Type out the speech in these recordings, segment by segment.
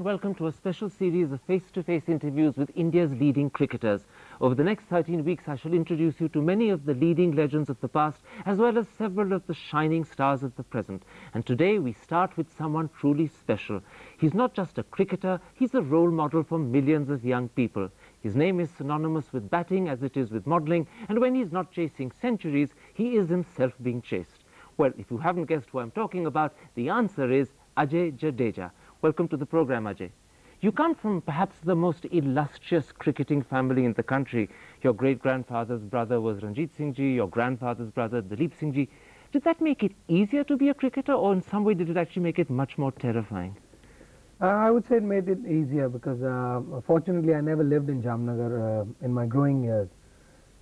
welcome to a special series of face-to-face interviews with India's leading cricketers. Over the next 13 weeks, I shall introduce you to many of the leading legends of the past, as well as several of the shining stars of the present. And today, we start with someone truly special. He's not just a cricketer, he's a role model for millions of young people. His name is synonymous with batting as it is with modelling, and when he's not chasing centuries, he is himself being chased. Well, if you haven't guessed who I'm talking about, the answer is Ajay Jadeja. Welcome to the program, Ajay. You come from perhaps the most illustrious cricketing family in the country. Your great-grandfather's brother was Ranjit Singh Ji, your grandfather's brother Dalip Singh Ji. Did that make it easier to be a cricketer, or in some way did it actually make it much more terrifying? I would say it made it easier because fortunately I never lived in Jamnagar in my growing years,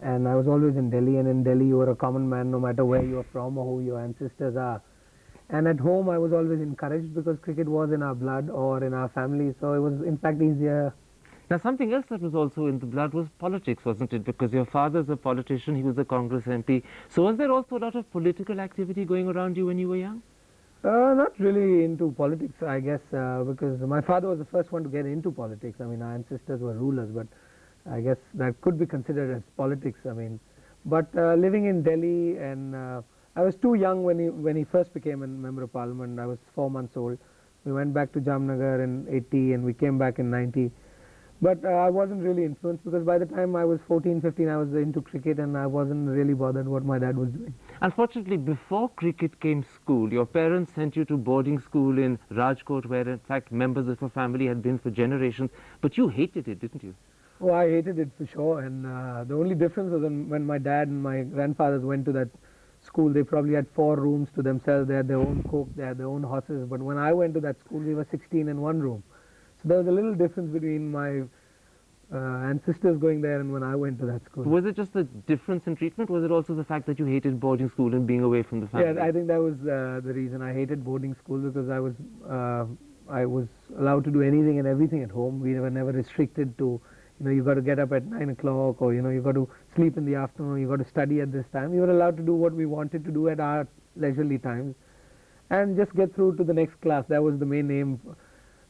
and I was always in Delhi, and in Delhi you were a common man no matter where you are from or who your ancestors are. And at home I was always encouraged because cricket was in our blood or in our family, so it was in fact easier. Now, something else that was also in the blood was politics, wasn't it? Because your father's a politician, he was a Congress MP. So was there also a lot of political activity going around you when you were young? Not really into politics, I guess, because my father was the first one to get into politics. I mean, our ancestors were rulers, but I guess that could be considered as politics. I mean, but living in Delhi, and I was too young when he first became a member of parliament. I was 4 months old. We went back to Jamnagar in 80 and we came back in 90. But I wasn't really influenced because by the time I was 14, 15, I was into cricket and I wasn't really bothered what my dad was doing. Unfortunately, before cricket came school, your parents sent you to boarding school in Rajkot, where in fact members of your family had been for generations. But you hated it, didn't you? Oh, I hated it for sure. And the only difference was when my dad and my grandfathers went to that school, they probably had 4 rooms to themselves. They had their own cook, they had their own horses. But when I went to that school, we were 16 in one room. So there was a little difference between my ancestors going there and when I went to that school. Was it just the difference in treatment? Was it also the fact that you hated boarding school and being away from the family? Yeah, I think that was the reason. I hated boarding school because I was allowed to do anything and everything at home. We were never restricted to, you got to get up at 9 o'clock, or you got to sleep in the afternoon, you got to study at this time. We were allowed to do what we wanted to do at our leisurely times and just get through to the next class. That was the main aim.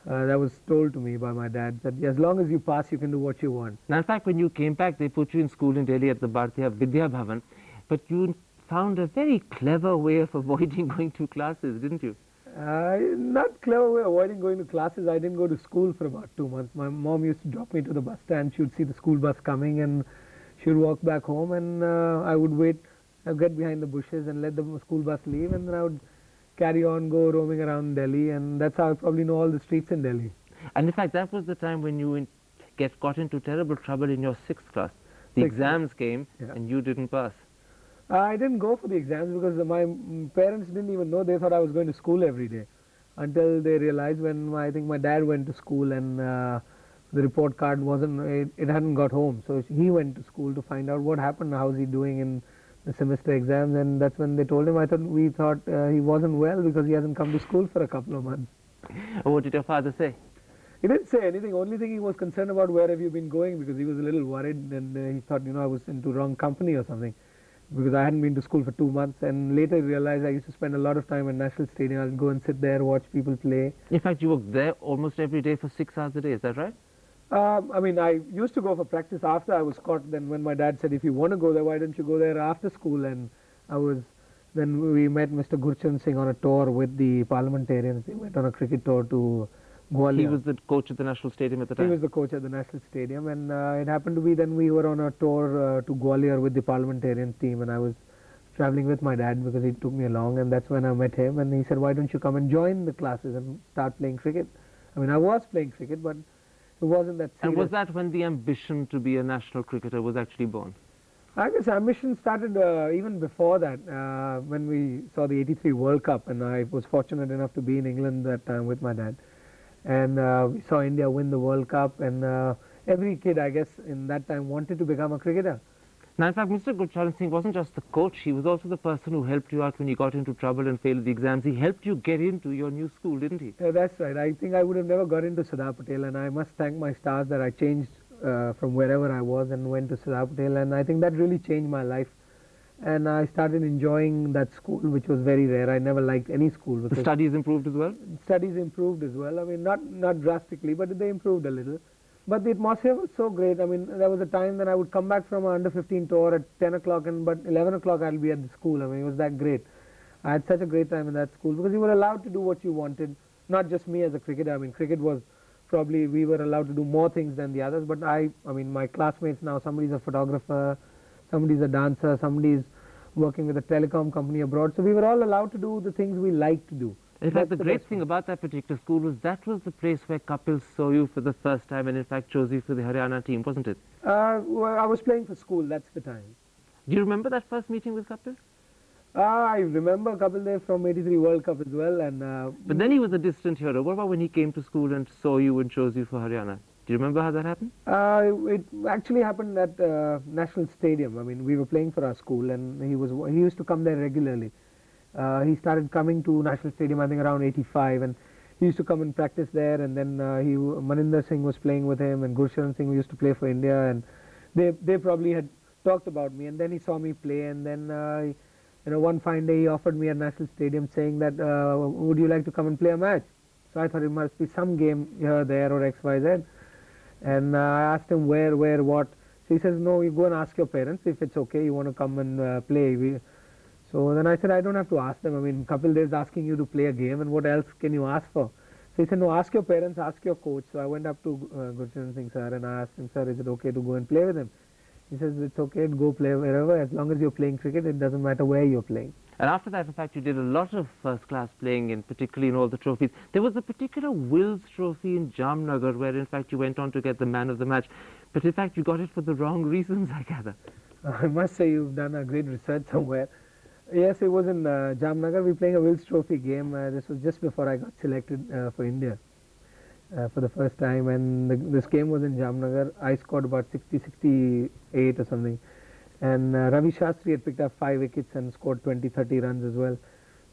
That was told to me by my dad, that as long as you pass, you can do what you want. Now, in fact, when you came back, they put you in school in Delhi at the Bharatiya Vidya Bhavan, but you found a very clever way of avoiding going to classes, didn't you? Not clever way of avoiding going to classes. I didn't go to school for about 2 months. My mom used to drop me to the bus stand. She would see the school bus coming and she would walk back home, and I would wait. I'd get behind the bushes and let the school bus leave, and then I would carry on, go roaming around Delhi, and that's how I probably know all the streets in Delhi. And in fact, that was the time when you got into terrible trouble in your 6th class. The exams came, yeah, and you didn't pass. I didn't go for the exams because my parents didn't even know. They thought I was going to school every day, until they realized when I think my dad went to school and the report card it hadn't got home. So he went to school to find out what happened, how's he doing in the semester exams, and that's when they told him. We thought he wasn't well because he hasn't come to school for a couple of months. What did your father say? He didn't say anything. Only thing he was concerned about, where have you been going, because he was a little worried, and he thought I was into wrong company or something, because I hadn't been to school for 2 months. And later he realized I used to spend a lot of time at National Stadium. I'd go and sit there, watch people play. In fact, you were there almost every day for 6 hours a day, is that right? I mean, I used to go for practice after I was caught. Then when my dad said, if you want to go there, why don't you go there after school? And then we met Mr. Gurcharan Singh on a tour with the parliamentarians. He went on a cricket tour to Gwalior. He was the coach at the National Stadium at the time? He was the coach at the National Stadium, and it happened to be then we were on a tour to Gwalior with the parliamentarians team, and I was traveling with my dad because he took me along, and that's when I met him, and he said, why don't you come and join the classes and start playing cricket? I mean, I was playing cricket, but it wasn't that serious. And was that when the ambition to be a national cricketer was actually born? I guess ambition started even before that, when we saw the '83 World Cup, and I was fortunate enough to be in England that time with my dad. And we saw India win the World Cup, and every kid, I guess, in that time wanted to become a cricketer. Now, in fact, Mr. Gurcharan Singh wasn't just the coach, he was also the person who helped you out when you got into trouble and failed the exams. He helped you get into your new school, didn't he? Yeah, that's right. I think I would have never got into Sardar Patel, and I must thank my stars that I changed from wherever I was and went to Sardar Patel, and I think that really changed my life. and I started enjoying that school, which was very rare. I never liked any school The because studies improved as well? studies improved as well. I mean, not drastically, but they improved a little. But the atmosphere was so great. I mean, there was a time that I would come back from an under 15 tour at 10 o'clock, and but 11 o'clock I'll be at the school. I mean, it was that great. I had such a great time in that school because you were allowed to do what you wanted. Not just me as a cricketer. I mean, cricket was probably we were allowed to do more things than the others. But I mean, my classmates now, somebody's a photographer, somebody's a dancer, somebody's working with a telecom company abroad. So we were all allowed to do the things we like to do. In fact, That's the great best thing one. about that particular school was that was the place where Kapil saw you for the first time and in fact chose you for the Haryana team, wasn't it? Well, I was playing for school. That's the time. Do you remember that first meeting with Kapil? I remember Kapil Dev from '83 World Cup as well, and But then he was a distant hero. What about when he came to school and saw you and chose you for Haryana? Do you remember how that happened? it actually happened at National Stadium. I mean, we were playing for our school, and he used to come there regularly. He started coming to National Stadium, I think around '85, and he used to come and practice there. And then Maninder Singh was playing with him, and Gursharan Singh used to play for India, and they probably had talked about me. And then he saw me play, and then one fine day he offered me at National Stadium, saying that would you like to come and play a match? So I thought it must be some game here, there, or X, Y, Z. And I asked him where, what. So he says, no, you go and ask your parents if it's okay, you want to come and play. So then I said, I don't have to ask them. I mean, Kapil Dev is asking you to play a game, and what else can you ask for? So he said, no, ask your parents, ask your coach. So I went up to Gurcharan Singh sir and I asked him, sir, is it okay to go and play with him? He says, it's okay, go play wherever, as long as you're playing cricket, it doesn't matter where you're playing. And after that, in fact, you did a lot of first-class playing, in particularly in all the trophies. There was a particular Wills Trophy in Jamnagar where, in fact, you went on to get the man of the match. But in fact, you got it for the wrong reasons, I gather. I must say you've done a great research somewhere. Yes, it was in Jamnagar. We were playing a Wills Trophy game. This was just before I got selected for India for the first time. And this game was in Jamnagar. I scored about 60, 68 or something. And Ravi Shastri had picked up 5 wickets and scored 20, 30 runs as well.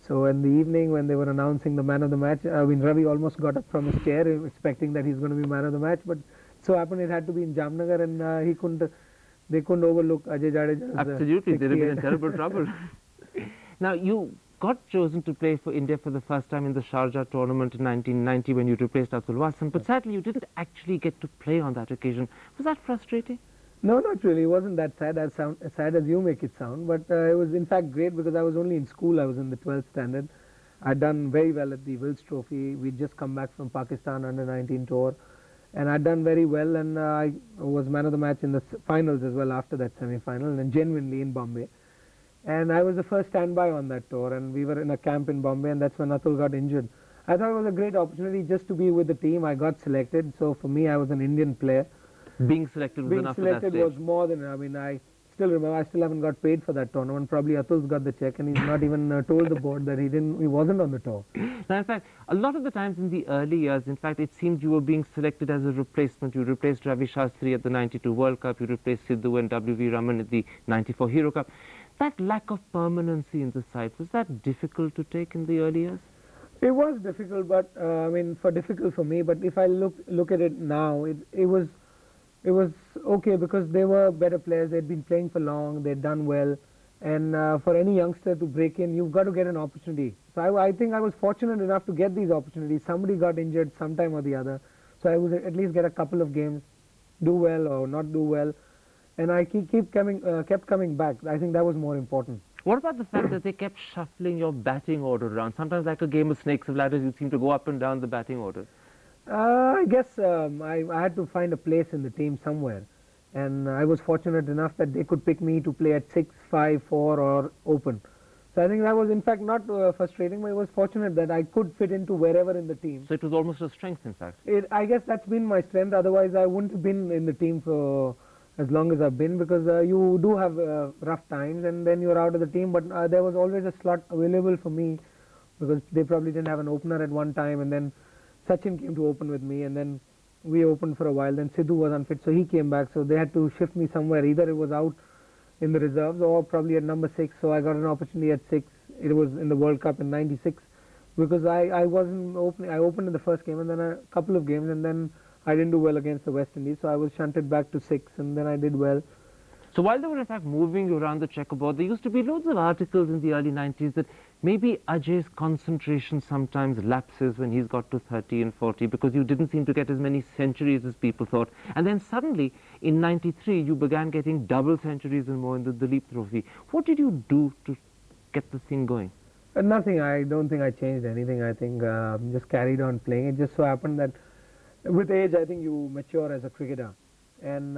So in the evening when they were announcing the man of the match, I mean, Ravi almost got up from his chair expecting that he's going to be man of the match. But so happened it had to be in Jamnagar, and they couldn't overlook Ajay Jadeja's Absolutely, they'd have been in 68. terrible trouble. Now, you got chosen to play for India for the first time in the Sharjah tournament in 1990 when you replaced Atul Wasan, but sadly you didn't actually get to play on that occasion. Was that frustrating? No, not really. It wasn't that sad as sad as you make it sound. But it was in fact great because I was only in school. I was in the 12th standard. I'd done very well at the Wills Trophy. We'd just come back from Pakistan under 19 tour, and I'd done very well. And I was man of the match in the finals as well after that semi-final, and genuinely in Bombay. And I was the first standby on that tour, and we were in a camp in Bombay, and that's when Atul got injured. I thought it was a great opportunity just to be with the team. I got selected, so for me, I was an Indian player. Being selected was Being enough at that selected stage. was more than, I mean, I still remember, I still haven't got paid for that tournament. Probably Atul's got the check, and he's not even told the board that he wasn't on the tour. Now, in fact, a lot of the times in the early years, in fact, it seemed you were being selected as a replacement. You replaced Ravi Shastri at the '92 World Cup. You replaced Sidhu and W.V. Raman at the '94 Hero Cup. That lack of permanency in the side, was that difficult to take in the early years? It was difficult, but I mean, difficult for me. But if I look at it now, it was okay because they were better players. They'd been playing for long. They'd done well, and for any youngster to break in, you've got to get an opportunity. So I think I was fortunate enough to get these opportunities. Somebody got injured sometime or the other, so I would at least get a couple of games, do well or not do well, and I kept coming back. I think that was more important. What about the fact that they kept shuffling your batting order around? Sometimes like a game of snakes of ladders, you seem to go up and down the batting order. I guess I had to find a place in the team somewhere, and I was fortunate enough that they could pick me to play at 6, 5, 4 or open. So I think that was in fact not frustrating, but I was fortunate that I could fit into wherever in the team. So it was almost a strength, in fact. I guess that's been my strength. Otherwise, I wouldn't have been in the team for as long as I've been, because you do have rough times and then you're out of the team. But there was always a slot available for me because they probably didn't have an opener at one time, and then Sachin came to open with me, and then we opened for a while. Then Sidhu was unfit, so he came back. So they had to shift me somewhere. Either it was out in the reserves or probably at number 6. So I got an opportunity at 6. It was in the World Cup in '96 because I wasn't opening. I opened in the first game and then a couple of games, and then I didn't do well against the West Indies, so I was shunted back to 6, and then I did well. So while they were in fact moving you around the checkerboard, there used to be loads of articles in the early 90s that maybe Ajay's concentration sometimes lapses when he's got to 30 and 40 because you didn't seem to get as many centuries as people thought. And then suddenly, in 93, you began getting double centuries and more in the Duleep Trophy. What did you do to get the thing going? Nothing. I don't think I changed anything. I think just carried on playing. It just so happened that with age, I think you mature as a cricketer. And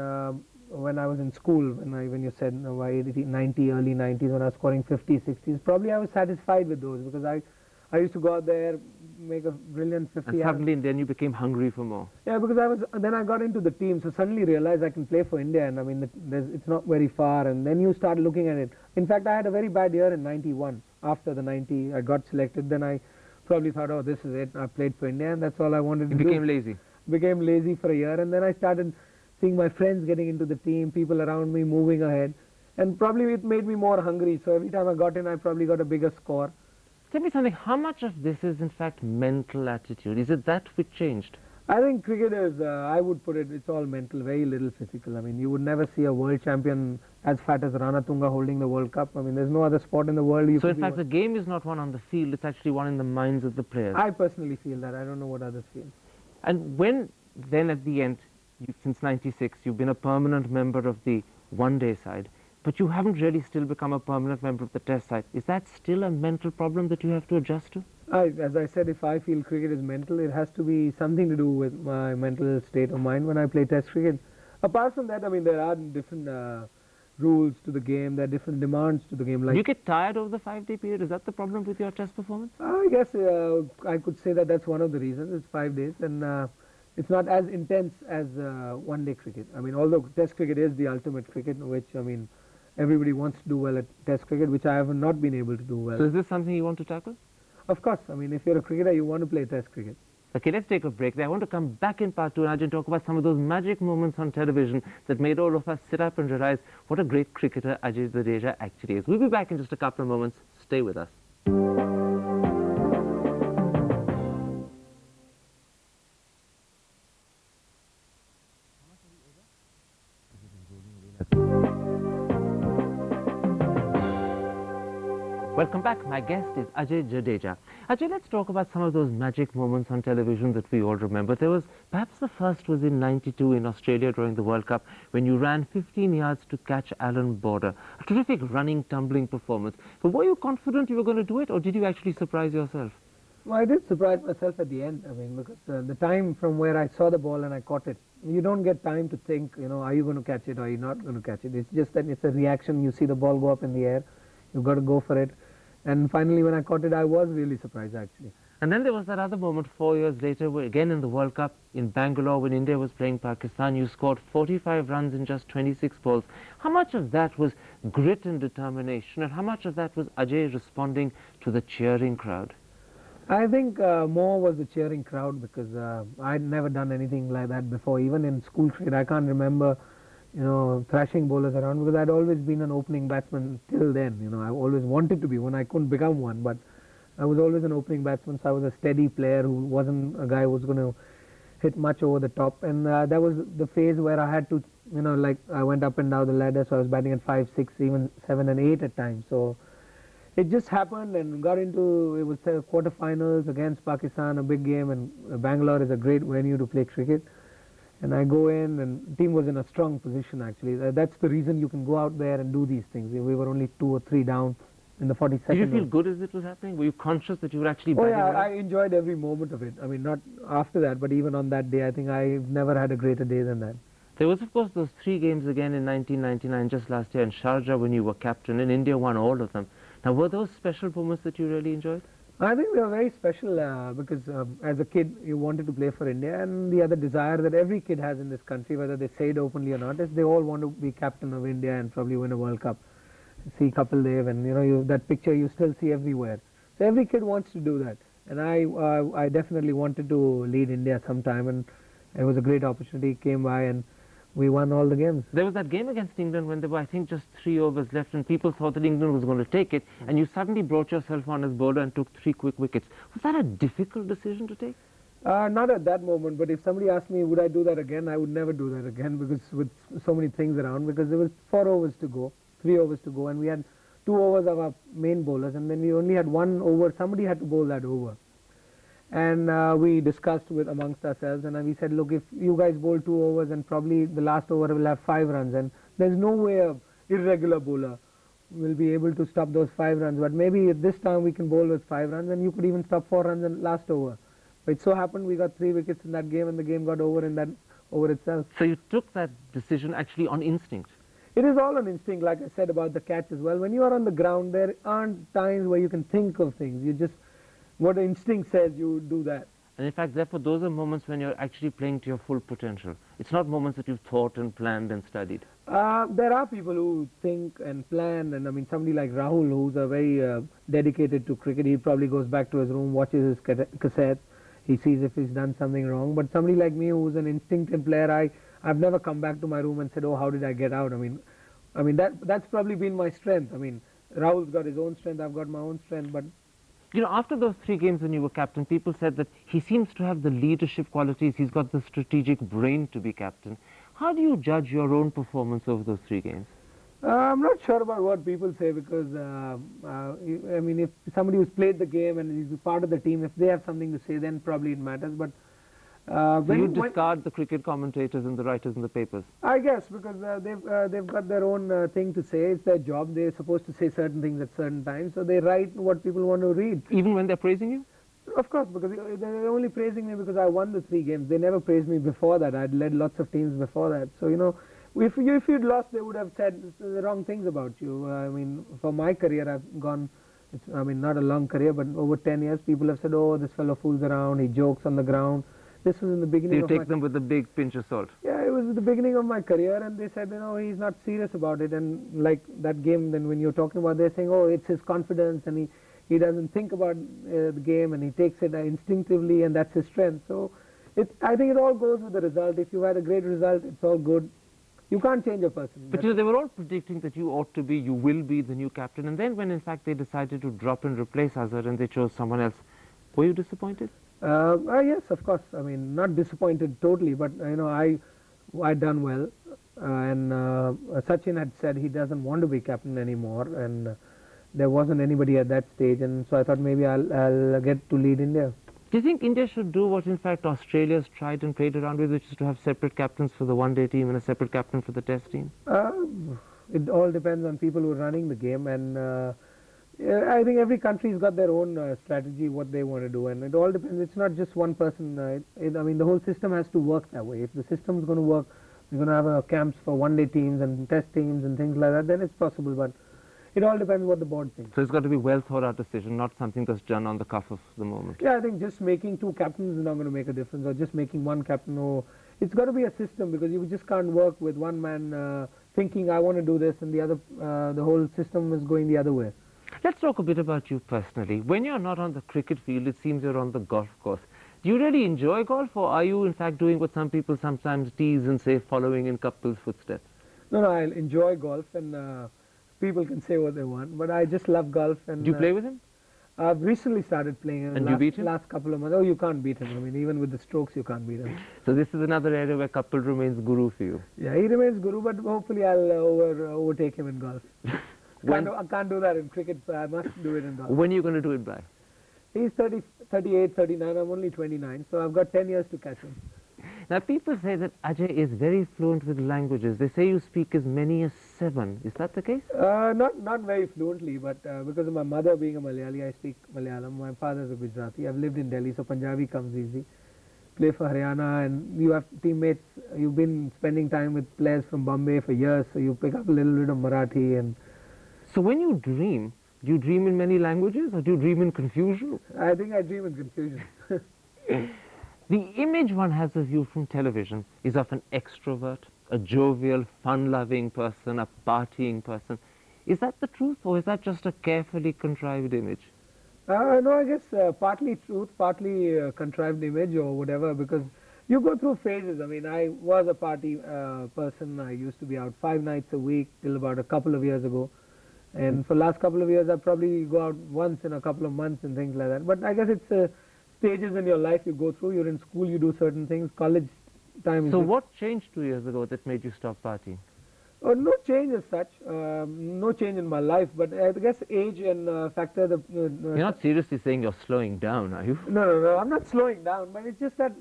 when I was in school, when you said 90, early 90s, when I was scoring 50s, 60s, probably I was satisfied with those because I used to go out there, make a brilliant 50. And suddenly then you became hungry for more. Yeah, because then I got into the team, so suddenly realized I can play for India, and I mean it's not very far, and then you start looking at it. In fact, I had a very bad year in 91. After the 90, I got selected. Then I probably thought, oh, this is it. I played for India, and that's all I wanted to do. You became lazy. Became lazy for a year, and then I started seeing my friends getting into the team, people around me moving ahead, and probably it made me more hungry. So every time I got in, I probably got a bigger score. Tell me something, how much of this is in fact mental attitude? Is it that which changed? I think cricket is, I would put it, it's all mental, very little physical. I mean, you would never see a world champion as fat as Ranatunga holding the World Cup. I mean, there's no other sport in the world. So in fact, the game is not won on the field, it's actually won in the minds of the players. I personally feel that. I don't know what others feel. And when then at the end, since 96, you've been a permanent member of the one-day side, but you haven't really still become a permanent member of the test side. Is that still a mental problem that you have to adjust to? As I said, if I feel cricket is mental, it has to be something to do with my mental state of mind when I play test cricket. Apart from that, I mean, there are different rules to the game, there are different demands to the game. Like you get tired over the 5-day period? Is that the problem with your test performance? I guess I could say that that's one of the reasons. It's 5 days, and it's not as intense as one-day cricket. I mean, although test cricket is the ultimate cricket, which, I mean, everybody wants to do well at test cricket, which I have not been able to do well. So is this something you want to tackle? Of course. I mean, if you're a cricketer, you want to play test cricket. Okay, let's take a break there. I want to come back in part 2 and Ajay talk about some of those magic moments on television that made all of us sit up and realize what a great cricketer Ajay Jadeja actually is. We'll be back in just a couple of moments. Stay with us. Welcome back. My guest is Ajay Jadeja. Ajay, let's talk about some of those magic moments on television that we all remember. Perhaps the first was in 92 in Australia during the World Cup when you ran 15 yards to catch Alan Border. A terrific running, tumbling performance. But were you confident you were going to do it, or did you actually surprise yourself? Well, I did surprise myself at the end. I mean, because the time from where I saw the ball and I caught it, you don't get time to think, you know, are you going to catch it or are you not going to catch it? It's just that it's a reaction. You see the ball go up in the air. You've got to go for it. And finally, when I caught it, I was really surprised, actually. And then there was that other moment 4 years later, where again in the World Cup in Bangalore, when India was playing Pakistan, you scored 45 runs in just 26 balls. How much of that was grit and determination, and how much of that was Ajay responding to the cheering crowd? I think more was the cheering crowd, because I'd never done anything like that before. Even in school cricket, I can't remember, you know, thrashing bowlers around, because I'd always been an opening batsman till then. You know, I always wanted to be when I couldn't become one, but I was always an opening batsman, so I was a steady player who wasn't a guy who was going to hit much over the top. And that was the phase where I had to, you know, like I went up and down the ladder, so I was batting at 5, 6, even 7 and 8 at times. So it just happened and got into, it was the quarterfinals against Pakistan, a big game, and Bangalore is a great venue to play cricket. And I go in, and the team was in a strong position, actually. That's the reason you can go out there and do these things. We were only 2 or 3 down in the 42nd. Did you feel good as it was happening? Were you conscious that you were actually batting? Oh yeah, I enjoyed every moment of it. I mean, not after that, but even on that day, I think I've never had a greater day than that. There was, of course, those 3 games again in 1999, just last year, in Sharjah when you were captain, and India won all of them. Now, were those special moments that you really enjoyed? I think they were very special because as a kid you wanted to play for India, and the other desire that every kid has in this country, whether they say it openly or not, is they all want to be captain of India and probably win a World Cup. See Kapil Dev, and you know, that picture you still see everywhere. So every kid wants to do that, and I definitely wanted to lead India sometime, and it was a great opportunity. Came by and we won all the games. There was that game against England when there were, I think, just 3 overs left, and people thought that England was going to take it, and you suddenly brought yourself on as bowler and took 3 quick wickets. Was that a difficult decision to take? Not at that moment, but if somebody asked me would I do that again, I would never do that again because with so many things around, because there was 4 overs to go, 3 overs to go, and we had 2 overs of our main bowlers, and then we only had 1 over. Somebody had to bowl that over, and we discussed with amongst ourselves, and we said, look, if you guys bowl 2 overs, and probably the last over will have 5 runs, and there's no way a irregular bowler will be able to stop those 5 runs, but maybe at this time we can bowl with 5 runs, and you could even stop 4 runs in last over. But it so happened we got 3 wickets in that game, and the game got over in that over itself. So you took that decision actually on instinct. It is all an instinct, like I said about the catch as well. When you are on the ground, there aren't times where you can think of things. You just, what the instinct says, you do that. And in fact, therefore, those are moments when you're actually playing to your full potential. It's not moments that you've thought and planned and studied. There are people who think and plan, and I mean, somebody like Rahul, who's a very dedicated to cricket, he probably goes back to his room, watches his cassettes, he sees if he's done something wrong. But somebody like me, who's an instinctive player, I've never come back to my room and said, oh, how did I get out? I mean that's probably been my strength. I mean, Rahul's got his own strength, I've got my own strength, but You know, after those 3 games when you were captain, people said that he seems to have the leadership qualities, he's got the strategic brain to be captain. How do you judge your own performance over those 3 games? I'm not sure about what people say, because I mean, if somebody who's played the game and is part of the team, if they have something to say, then probably it matters. But So you discard the cricket commentators and the writers in the papers? I guess, because they've got their own thing to say. It's their job. They're supposed to say certain things at certain times, so they write what people want to read. Even when they're praising you? Of course, because they're only praising me because I won the 3 games. They never praised me before that. I'd led lots of teams before that. So, you know, if you'd lost, they would have said the wrong things about you. I mean, for my career, I've gone, I mean, not a long career, but over 10 years, people have said, oh, this fellow fools around, he jokes on the ground. This was in the beginning So you take them with a big pinch of salt? Yeah, it was the beginning of my career, and they said, you know, he's not serious about it. And like that game, then when you're talking about, they're saying, oh, it's his confidence, and he doesn't think about the game, and he takes it instinctively, and that's his strength. So I think it all goes with the result. If you had a great result, it's all good. You can't change a person. But you know, they were all predicting that you ought to be, you will be the new captain. And then when in fact they decided to drop and replace Azhar and they chose someone else, were you disappointed? Yes, of course. I mean, not disappointed totally, but you know, I done well. And Sachin had said he doesn't want to be captain anymore, and there wasn't anybody at that stage, and so I thought maybe I'll get to lead India. Do you think India should do what in fact Australia's tried and played around with, which is to have separate captains for the one-day team and a separate captain for the test team? It all depends on people who are running the game, and I think every country's got their own strategy, what they want to do, and it all depends. It's not just one person. I mean, the whole system has to work that way. If the system's going to work, we're going to have camps for one-day teams and test teams and things like that, then it's possible, but it all depends what the board thinks. So it's got to be well thought out decision, not something that's done on the cuff of the moment. Yeah, I think just making 2 captains is not going to make a difference, or just making 1 captain. Or it's got to be a system, because you just can't work with one man thinking I want to do this, and the other, the whole system is going the other way. Let's talk a bit about you personally. When you're not on the cricket field, it seems you're on the golf course. Do you really enjoy golf, or are you in fact doing what some people sometimes tease and say, following in couples' footsteps? No, I enjoy golf, and people can say what they want, but I just love golf. And do you play with him? I've recently started playing. And you beat him? Last couple of months. Oh, you can't beat him. I mean, even with the strokes, you can't beat him. So this is another area where couple remains guru for you. Yeah, he remains guru, but hopefully I'll overtake him in golf. I can't do that in cricket, so I must do it in golf. When are you going to do it by? He's 30, 38, 39. I'm only 29, so I've got 10 years to catch him. Now, people say that Ajay is very fluent with languages. They say you speak as many as 7. Is that the case? Not very fluently, but because of my mother being a Malayali, I speak Malayalam. My father's a Gujarati. I've lived in Delhi, so Punjabi comes easy. Play for Haryana, and you have teammates. You've been spending time with players from Bombay for years, so you pick up a little bit of Marathi. And so when you dream, do you dream in many languages, or do you dream in confusion? I think I dream in confusion. The image one has of you from television is of an extrovert, a jovial, fun-loving person, a partying person. Is that the truth, or is that just a carefully contrived image? No, I guess partly truth, partly contrived image or whatever, because you go through phases. I mean, I was a party person. I used to be out 5 nights a week till about a couple of years ago. And for the last couple of years, I probably go out once in a couple of months and things like that. But I guess it's stages in your life you go through. You're in school, you do certain things. College time. So what changed 2 years ago that made you stop partying? No change as such, no change in my life, but I guess age and factor. You're not seriously saying you're slowing down, are you? No, I'm not slowing down, but it's just that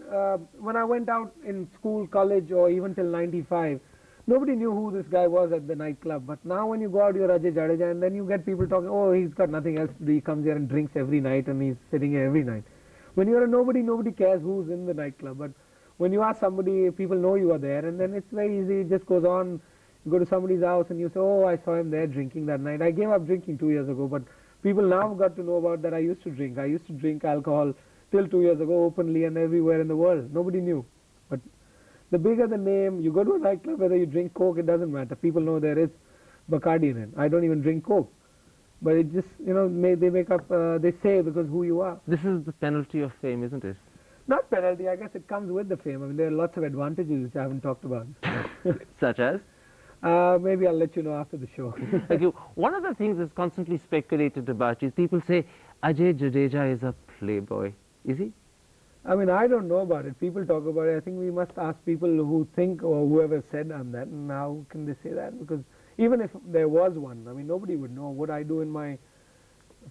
when I went out in school, college, or even till 95, nobody knew who this guy was at the nightclub. But now when you go out, you're Ajay Jadeja, and then you get people talking, oh, he's got nothing else to do. He comes here and drinks every night, and he's sitting here every night. When you're a nobody, nobody cares who's in the nightclub. But when you are somebody, people know you are there, and then it's very easy. It just goes on. You go to somebody's house and you say, oh, I saw him there drinking that night. I gave up drinking 2 years ago, but people now got to know about that I used to drink. I used to drink alcohol till 2 years ago openly and everywhere in the world. Nobody knew. But the bigger the name, you go to a nightclub, whether you drink Coke, it doesn't matter. People know there is Bacardi in it. I don't even drink Coke. But it just, they make up, they say because who you are. This is the penalty of fame, isn't it? Not penalty, I guess it comes with the fame. I mean, there are lots of advantages which I haven't talked about. Such as? Maybe I'll let you know after the show. Thank you. One of the things that's constantly speculated about is people say Ajay Jadeja is a playboy. Is he? I mean, I don't know about it. People talk about it. I think we must ask people who think or whoever said I'm that. And how can they say that? Because even if there was one, I mean, nobody would know what I do in my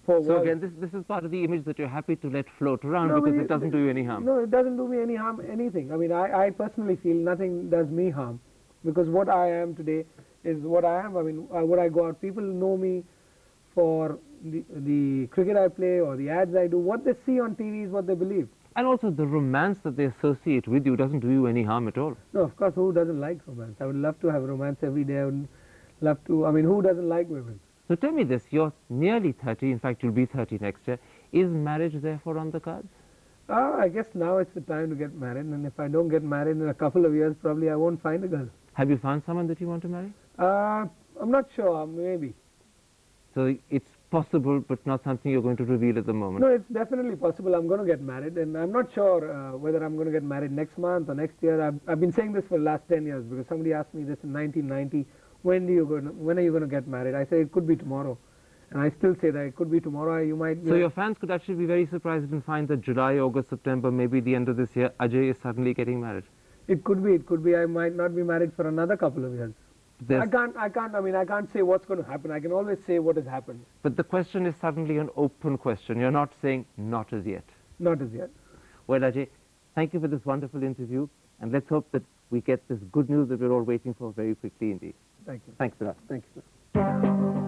four walls. So again, this is part of the image that you're happy to let float around because it doesn't do you any harm. No, it doesn't do me any harm, anything. I mean, I personally feel nothing does me harm. Because what I am today is what I am. I mean, when I go out, people know me for the cricket I play or the ads I do. What they see on TV is what they believe. And also the romance that they associate with you doesn't do you any harm at all. No, of course, who doesn't like romance? I would love to have romance every day. I would love to, I mean, who doesn't like women? So tell me this, you're nearly 30, in fact you'll be 30 next year. Is marriage therefore on the cards? I guess now it's the time to get married, and if I don't get married in a couple of years, probably I won't find a girl. Have you found someone that you want to marry? I'm not sure, maybe. So it's possible, but not something you're going to reveal at the moment? No, it's definitely possible. I'm going to get married, and I'm not sure whether I'm going to get married next month or next year. I've been saying this for the last 10 years, because somebody asked me this in 1990, when are you going to get married? I said it could be tomorrow. And I still say that it could be tomorrow. You might. So your fans could actually be very surprised and find that July, August, September, maybe the end of this year, Ajay is suddenly getting married. It could be. It could be. I might not be married for another couple of years. I can't say what's going to happen. I can always say what has happened. But the question is suddenly an open question. You're not saying not as yet. Not as yet. Well, Ajay, thank you for this wonderful interview, and let's hope that we get this good news that we're all waiting for very quickly indeed. Thank you. Thanks a lot. Thank you, sir.